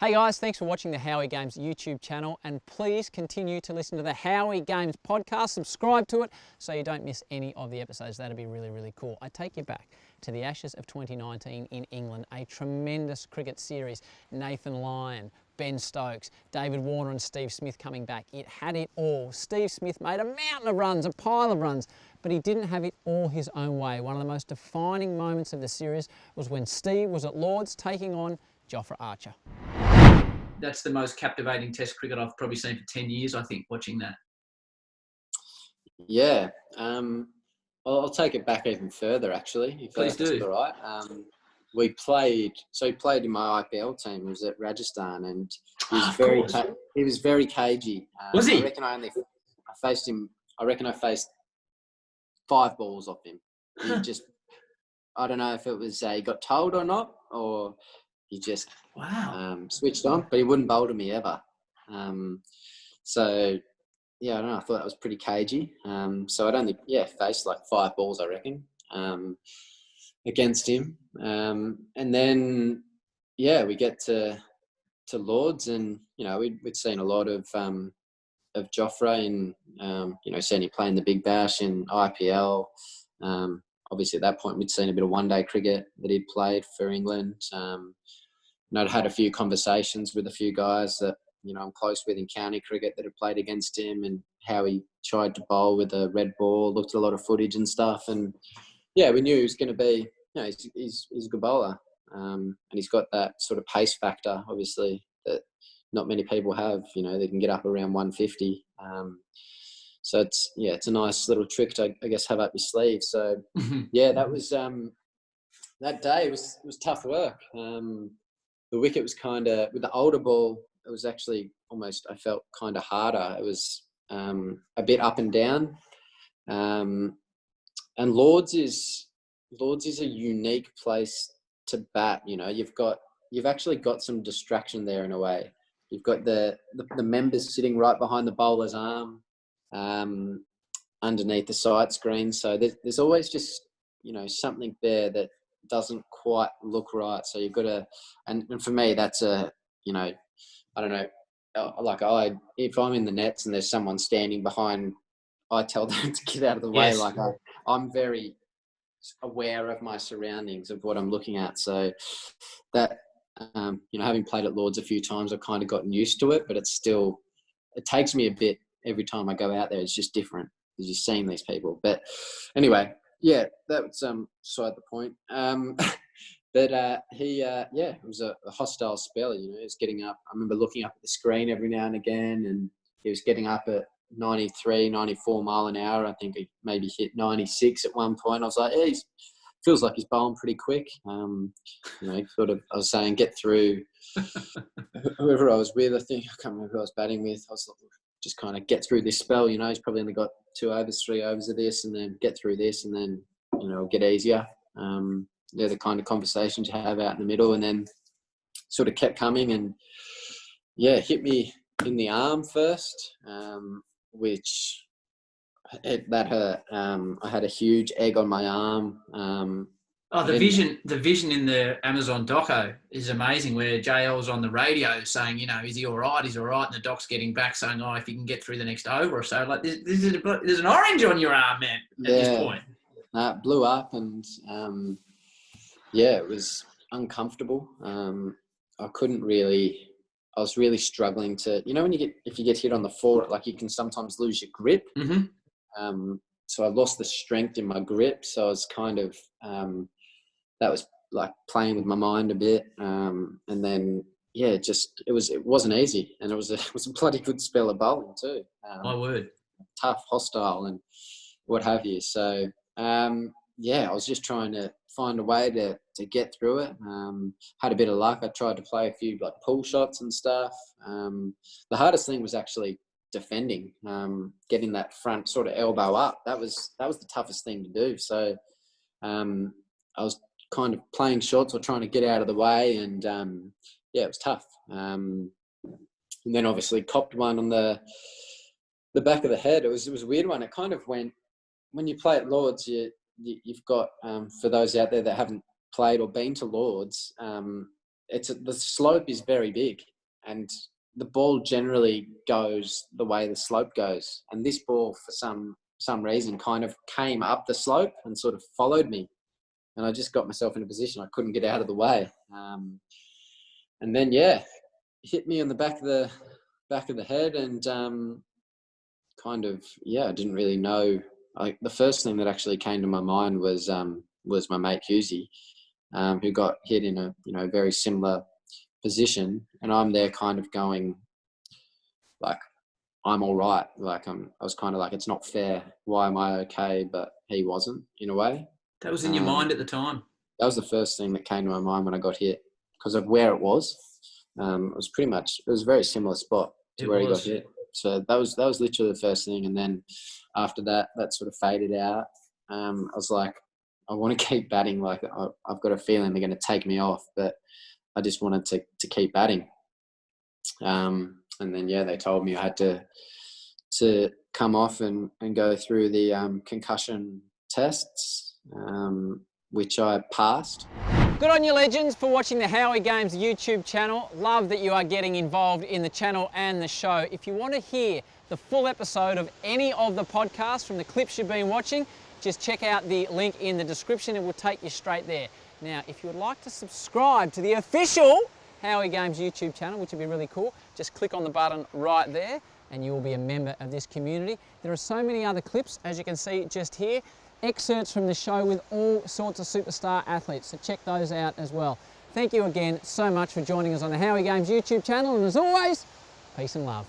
Hey guys, thanks for watching the Howie Games YouTube channel, and please continue to listen to the Howie Games podcast. Subscribe to it so you don't miss any of the episodes. That'd be really, really cool. I take you back to the Ashes of 2019 in England, a tremendous cricket series. Nathan Lyon, Ben Stokes, David Warner and Steve Smith coming back. It had it all. Steve Smith made a mountain of runs, a pile of runs, but he didn't have it all his own way. One of the most defining moments of the series was when Steve was at Lord's taking on Jofra Archer. That's the most captivating Test cricket I've probably seen for 10 years, I think, watching that. Yeah. I'll take it back even further, actually, if Please that's do. all right. He played in my IPL team. He was at Rajasthan, and he was very cagey. Was he? I reckon I faced him. I reckon I faced 5 balls off him. He just, I don't know if it was he got told or not, or he just switched on, but he wouldn't bowl to me ever. So yeah, I don't know. I thought that was pretty cagey. So I'd only faced like 5 balls, I reckon, against him. And then we get to Lords, and we'd seen a lot of Jofra in seen him playing the Big Bash in IPL. Obviously at that point we'd seen a bit of one-day cricket that he'd played for England. I'd had a few conversations with a few guys that I'm close with in county cricket that had played against him, and how he tried to bowl with a red ball. Looked at a lot of footage and stuff, and we knew he was going to be. He's a good bowler, and he's got that sort of pace factor, obviously, that not many people have. They can get up around 150. So it's a nice little trick to, I guess, have up your sleeve. So that was that day was tough work. The wicket was kind of, with the older ball, it was actually almost, I felt, kind of harder. It was a bit up and down. And Lords is a unique place to bat. You've actually got some distraction there in a way. You've got the members sitting right behind the bowler's arm, underneath the side screen. So there's always just, something there that doesn't quite look right. So you've got to, and for me, that's I don't know, if I'm in the nets and there's someone standing behind, I tell them to get out of the way. Yes. Like I'm very aware of my surroundings, of what I'm looking at. So that, having played at Lords a few times, I've kind of gotten used to it, but it takes me a bit every time I go out there. It's just different because you're seeing these people. But anyway, that's beside the point. But it was a hostile spell. He was getting up. I remember looking up at the screen every now and again, and he was getting up at 93, 94 mile an hour. I think he maybe hit 96 at one point. I was like, he feels like he's bowling pretty quick. Sort of, I was saying, get through whoever I was with. I think, I can't remember who I was batting with. I was like, just kind of get through this spell. He's probably only got 2 overs, 3 overs of this, and then get through this, and then, it'll get easier. They're the kind of conversations you have out in the middle, and then sort of kept coming, and hit me in the arm first, which that hurt. I had a huge egg on my arm. The vision in the Amazon doco is amazing, where JL's on the radio saying, is he all right? He's all right. And the doc's getting back saying, if you can get through the next over or so. Like, there's an orange on your arm, man, at this point. It blew up, and it was uncomfortable. I was really struggling to, if you get hit on the forehead, like, you can sometimes lose your grip. Mm-hmm. So I lost the strength in my grip. So I was kind of, that was like playing with my mind a bit. And then, it wasn't easy. And it was a bloody good spell of bowling too. My word. Tough, hostile, and what have you. So, I was just trying to find a way to get through it. Had a bit of luck. I tried to play a few like pull shots and stuff. The hardest thing was actually defending, getting that front sort of elbow up. That was the toughest thing to do. So I was kind of playing shots or trying to get out of the way, and it was tough. And then obviously copped one on the back of the head. It was a weird one. It kind of went, when you play at Lords, you've got, for those out there that haven't played or been to Lords, the slope is very big. and the ball generally goes the way the slope goes. And this ball, for some reason, kind of came up the slope and sort of followed me. And I just got myself in a position I couldn't get out of the way. And then, hit me on the back of the head, and I didn't really know. The first thing that actually came to my mind was my mate Hughesy, who got hit in a very similar position, and I'm there kind of going like, I'm all right. Like I was kind of like, it's not fair. Why am I okay, but he wasn't, in a way. That was in your mind at the time? That was the first thing that came to my mind when I got hit, because of where it was. It was a very similar spot to where he got hit. So that was literally the first thing. And then after that sort of faded out. I was like, I want to keep batting. Like I've got a feeling they're going to take me off, but I just wanted to keep batting. And then, they told me I had to come off and go through the concussion tests, which I passed. Good on you, legends, for watching the Howie Games YouTube channel. Love that you are getting involved in the channel and the show. If you want to hear the full episode of any of the podcasts from the clips you've been watching, just check out the link in the description. It will take you straight there. Now, if you would like to subscribe to the official Howie Games YouTube channel, which would be really cool, just click on the button right there and you will be a member of this community. There are so many other clips, as you can see just here, excerpts from the show with all sorts of superstar athletes, so check those out as well. Thank you again so much for joining us on the Howie Games YouTube channel, and as always, peace and love.